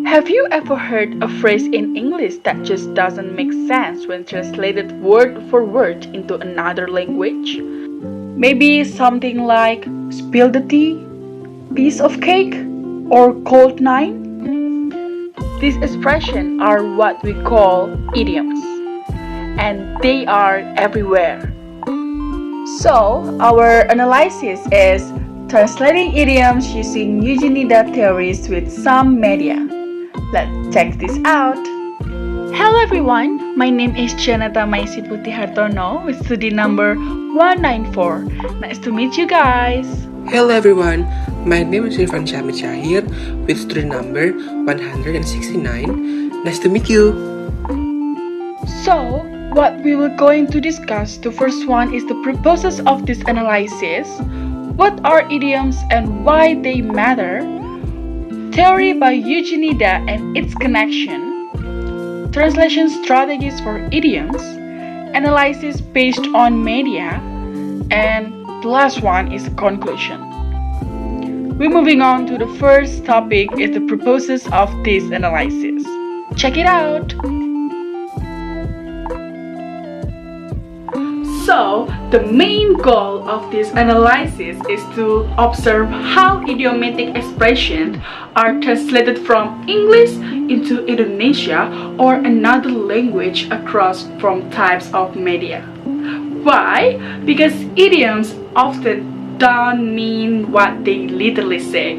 Have you ever heard a phrase in English that just doesn't make sense when translated word for word into another language? Maybe something like spill the tea, piece of cake, or cold nine? These expressions are what we call idioms, and they are everywhere. So, our analysis is translating idioms using Eugene theories with some media. Let's check this out. Hello everyone, my name is Jeanetha Maysi Hartono with study number 194. Nice to meet you guys. Hello everyone, my name is Refansyach Syahir with student number 169. Nice to meet you. So, what we will going to discuss, the first one is the purposes of this analysis, what are idioms and why they matter, theory by Eugene and its connection, translation strategies for idioms, analysis based on media, and the last one is the conclusion. We're moving on to the first topic is the purposes of this analysis. Check it out! So, the main goal of this analysis is to observe how idiomatic expressions are translated from English into Indonesia or another language across from types of media. Why? Because idioms often don't mean what they literally say.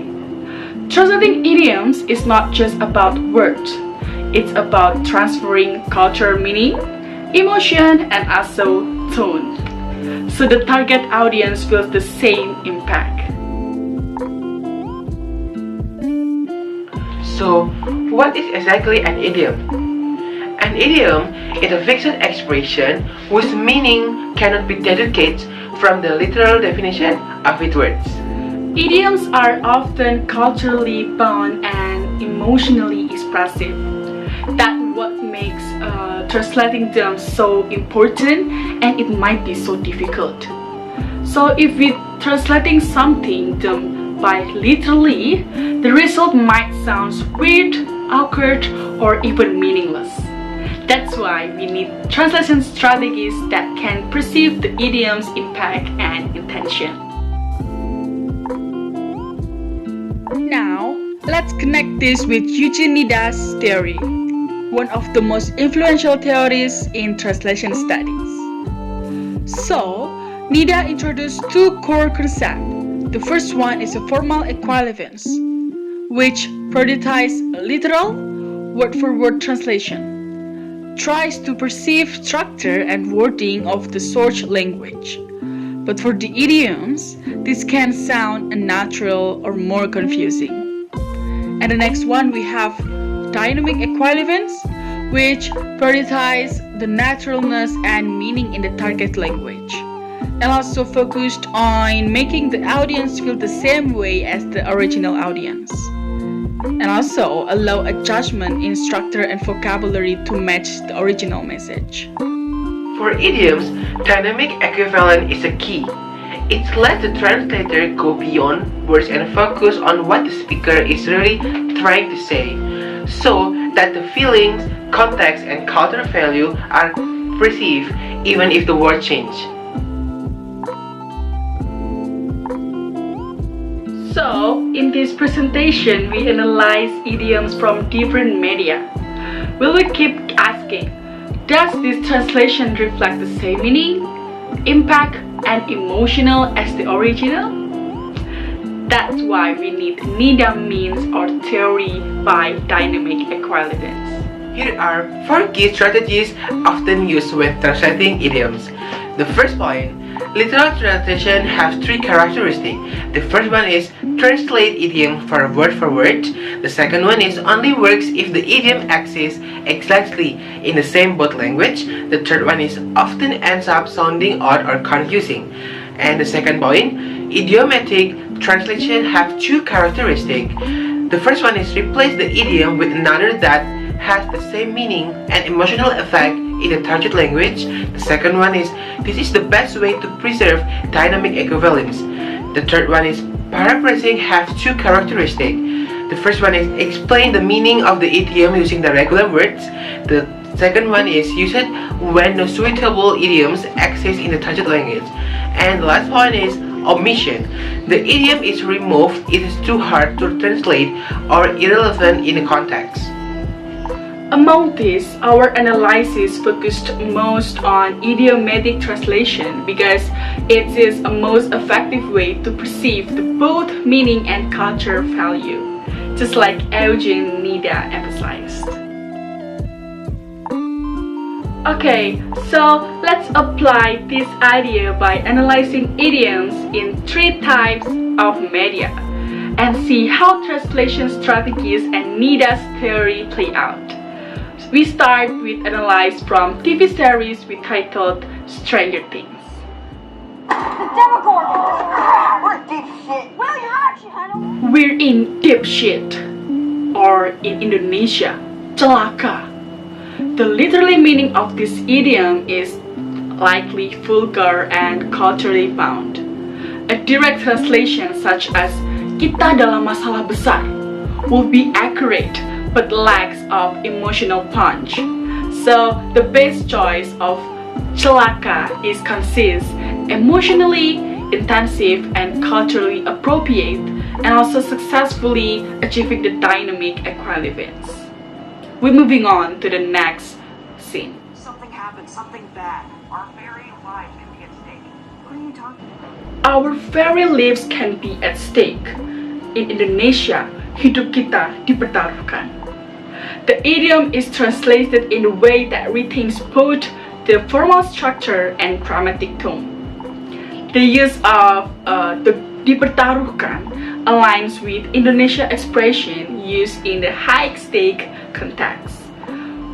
Translating idioms is not just about words. It's about transferring cultural meaning, emotion, and also tone, so the target audience feels the same impact. So, what is exactly an idiom? An idiom is a fixed expression whose meaning cannot be deduced from the literal definition of its words. Idioms are often culturally bound and emotionally expressive. That's what makes translating them so important, and it might be so difficult. So if we're translating something by literally, the result might sound weird, awkward, or even meaningless. That's why we need translation strategies that can perceive the idiom's impact and intention. Now, let's connect this with Nida's theory, one of the most influential theories in translation studies. So, Nida introduced two core concepts. The first one is a formal equivalence, which prioritizes a literal, word-for-word translation, tries to perceive structure and wording of the source language. But for the idioms, this can sound unnatural or more confusing. And the next one we have dynamic equivalence, which prioritizes the naturalness and meaning in the target language, and also focused on making the audience feel the same way as the original audience, and also allow adjustment in structure and vocabulary to match the original message. For idioms, dynamic equivalence is a key. It lets the translator go beyond words and focus on what the speaker is really trying to say, so that the feelings, context, and cultural value are perceived even if the words change. So, in this presentation, we analyze idioms from different media. We will keep asking, does this translation reflect the same meaning, impact, and emotional as the original? That's why we need Nida means or theory by dynamic equivalence. Here are 4 key strategies often used when translating idioms. The first point, literal translation has 3 characteristics. The first one is translate idiom for word. The second one is only works if the idiom exists exactly in the same both language. The third one is often ends up sounding odd or confusing. And the second point, idiomatic translation have 2 characteristics. The first one is replace the idiom with another that has the same meaning and emotional effect in the target language. The second one is this is the best way to preserve dynamic equivalence. The third one is paraphrasing have 2 characteristics. The first one is explain the meaning of the idiom using the regular words. The second one is use it when no suitable idioms exist in the target language. And the last one is omission. The idiom is removed, it is too hard to translate or irrelevant in the context. Among these, our analysis focused most on idiomatic translation because it is a most effective way to perceive the both meaning and culture value, just like Eugene and Nida emphasized. Okay, so let's apply this idea by analyzing idioms in 3 types of media and see how translation strategies and Nida's theory play out. We start with analyze from TV series we titled Stranger Things. The Demogorgon! We're deep shit! Well, you're actually, Hartono! We're in deep shit, or in Indonesia, celaka. The literal meaning of this idiom is likely vulgar and culturally bound. A direct translation such as kita dalam masalah besar will be accurate but lacks of emotional punch. So the best choice of celaka is concise, emotionally intensive and culturally appropriate, and also successfully achieving the dynamic equivalence. We're moving on to the next scene. Something happened, something bad. Our very lives can be at stake. What are you talking about? Our very lives can be at stake. In Indonesia, hidup kita dipertaruhkan. The idiom is translated in a way that retains both the formal structure and dramatic tone. The use of the dipertaruhkan aligns with Indonesia expression used in the high-stake context,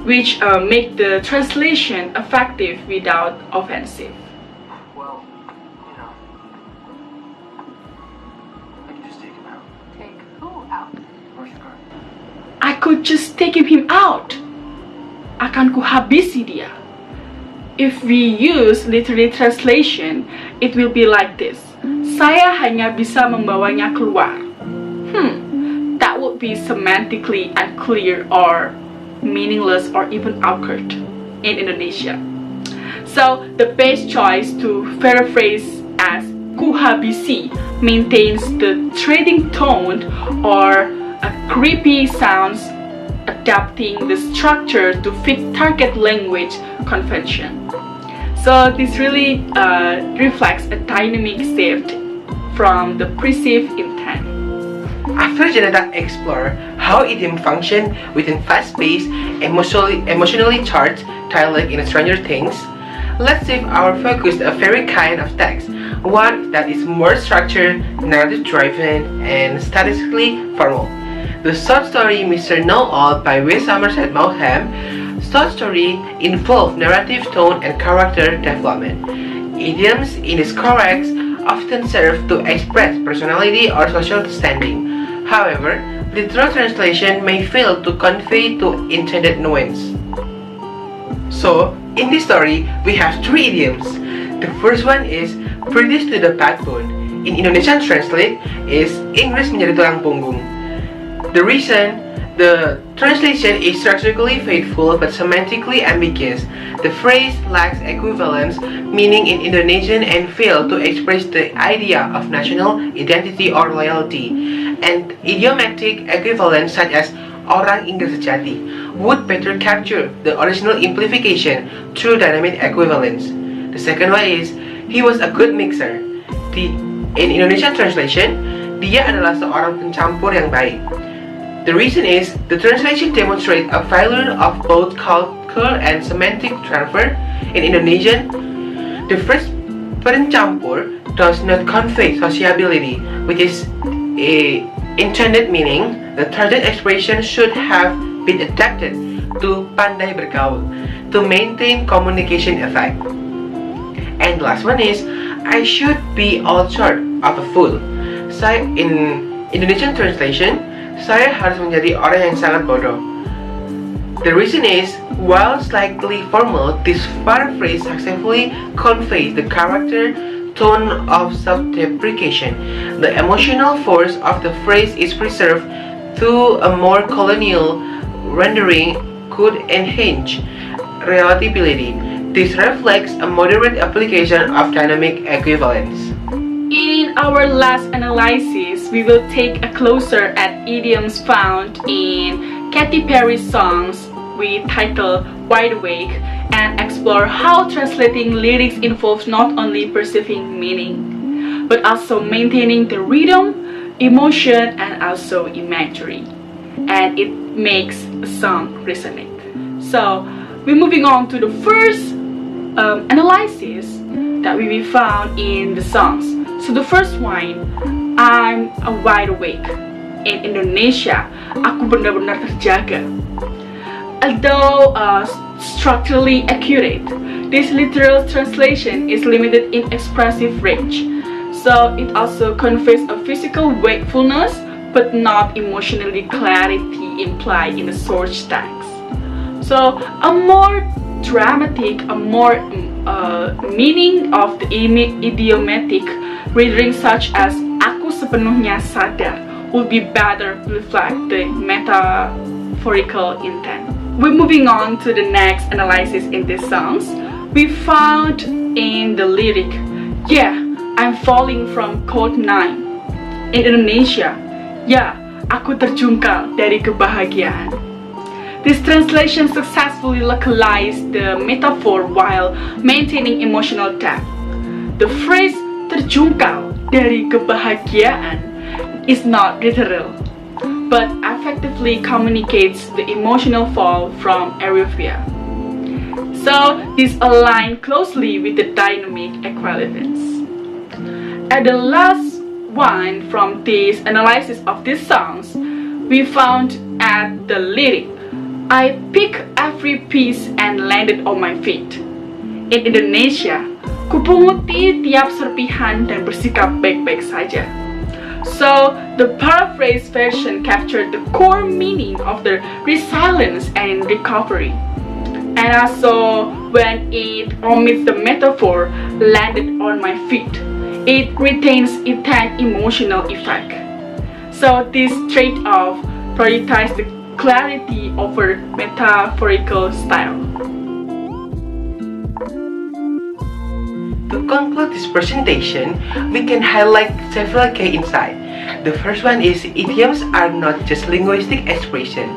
which make the translation effective without offensive. Well, you know, I can just take him out. Take who out? Martian guard. I could just take him out. Akan ku habisi dia. If we use literary translation, it will be like this. Saya hanya bisa membawanya keluar. That would be semantically unclear or meaningless or even awkward in Indonesia. So the best choice to paraphrase as ku habisi maintains the threatening tone or a creepy sounds, adapting the structure to fit target language convention. So this really reflects a dynamic shift from the perceived intent. After Jeanetha explored how idiom function within fast-paced, emotionally charged dialogue in Stranger Things, let's shift our focus to a very kind of text, one that is more structured, narrative-driven, and statistically formal. The short story Mr. Know-All by Somerset Maugham short story involve narrative tone and character development. Idioms in this context often serve to express personality or social standing. However, literal translation may fail to convey the intended nuance. So, in this story, we have 3 idioms. The first one is British to the backbone. In Indonesian translate is Inggris menjadi tulang punggung. The reason the translation is structurally faithful but semantically ambiguous. The phrase lacks equivalence, meaning in Indonesian, and fails to express the idea of national identity or loyalty. And idiomatic equivalence such as orang Inggris sejati would better capture the original implication through dynamic equivalence. The second one is he was a good mixer. In Indonesian translation, dia adalah seorang pencampur yang baik. The reason is the translation demonstrates a failure of both cultural and semantic transfer. In Indonesian, the phrase pencampur does not convey sociability, which is a intended meaning. The target expression should have been adapted to pandai bergaul to maintain communication effect. And the last one is I should be all short of a fool. So in Indonesian translation, saya harus menjadi orang yang sangat bodoh. The reason is, while slightly formal, this paraphrase successfully conveys the character tone of self-deprecation. The emotional force of the phrase is preserved to a more colonial rendering could enhance relatability. This reflects a moderate application of dynamic equivalence. In our last analysis, we will take a closer at idioms found in Katy Perry's songs we title Wide Awake and explore how translating lyrics involves not only perceiving meaning, but also maintaining the rhythm, emotion, and also imagery. And it makes a song resonate. So, we're moving on to the first analysis that we found in the songs. So the first one, I'm wide awake. In Indonesia, aku benar-benar terjaga. Although structurally accurate, this literal translation is limited in expressive range. So it also conveys a physical wakefulness, but not emotionally clarity implied in the source text. So a more dramatic, a more meaning of the idiomatic rendering such as aku sepenuhnya sadar would be better to reflect the metaphorical intent. We're moving on to the next analysis in these songs. We found in the lyric, yeah, I'm falling from cloud 9. In Indonesia, ya, aku terjungkal dari kebahagiaan. This translation successfully localized the metaphor while maintaining emotional depth. The phrase terjungkal dari kebahagiaan is not literal, but effectively communicates the emotional fall from euphoria. So this aligns closely with the dynamic equivalence. At the last one from this analysis of these songs, we found at the lyric, I picked every piece and landed on my feet. In Indonesia, kupunguti tiap serpihan dan bersikap baik-baik saja. So, the paraphrase version captured the core meaning of the resilience and recovery. And also, when it omits the metaphor, landed on my feet, it retains intense emotional effect. So, this trade-off prioritizes the clarity over metaphorical style. To conclude this presentation, we can highlight several key insights. The first one is idioms are not just linguistic expression,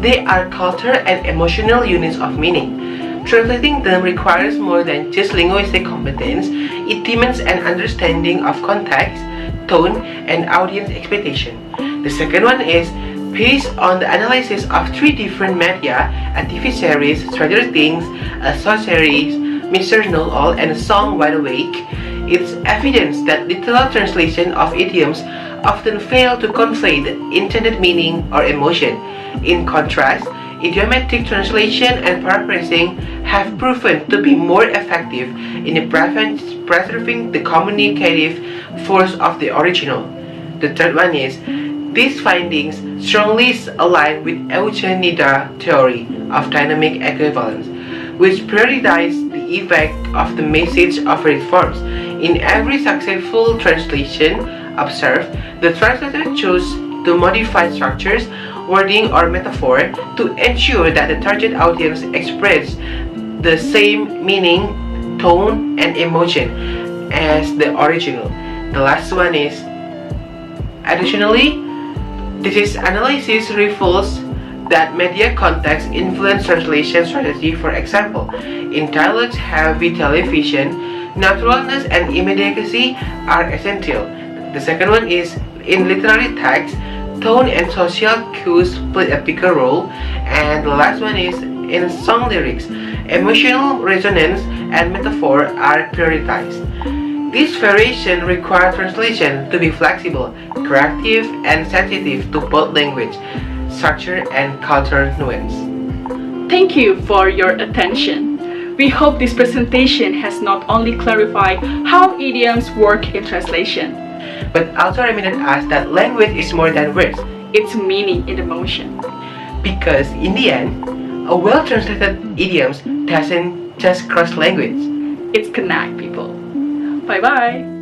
they are cultural and emotional units of meaning. Translating them requires more than just linguistic competence, it demands an understanding of context, tone, and audience expectation. The second one is based on the analysis of three different media, a TV series, Stranger Things, a short series, Mr. Know-All, and a song Wide Awake, it's evidence that literal translation of idioms often fail to convey the intended meaning or emotion. In contrast, idiomatic translation and paraphrasing have proven to be more effective in preserving the communicative force of the original. The third one is, these findings strongly align with Eugene Nida theory of dynamic equivalence, which prioritizes the effect of the message of its forms. In every successful translation observed, the translator chose to modify structures, wording, or metaphor to ensure that the target audience express the same meaning, tone, and emotion as the original. The last one is, additionally, this analysis reveals that media context influence translation strategy. For example, in dialogue-heavy television, naturalness and immediacy are essential. The second one is, in literary text, tone and social cues play a bigger role. And the last one is, in song lyrics, emotional resonance and metaphor are prioritized. This variation requires translation to be flexible, creative, and sensitive to both language, structure, and cultural nuance. Thank you for your attention. We hope this presentation has not only clarified how idioms work in translation, but also reminded us that language is more than words. It's meaning in emotion. Because in the end, a well-translated idioms doesn't just cross language. It's connect people. Bye-bye.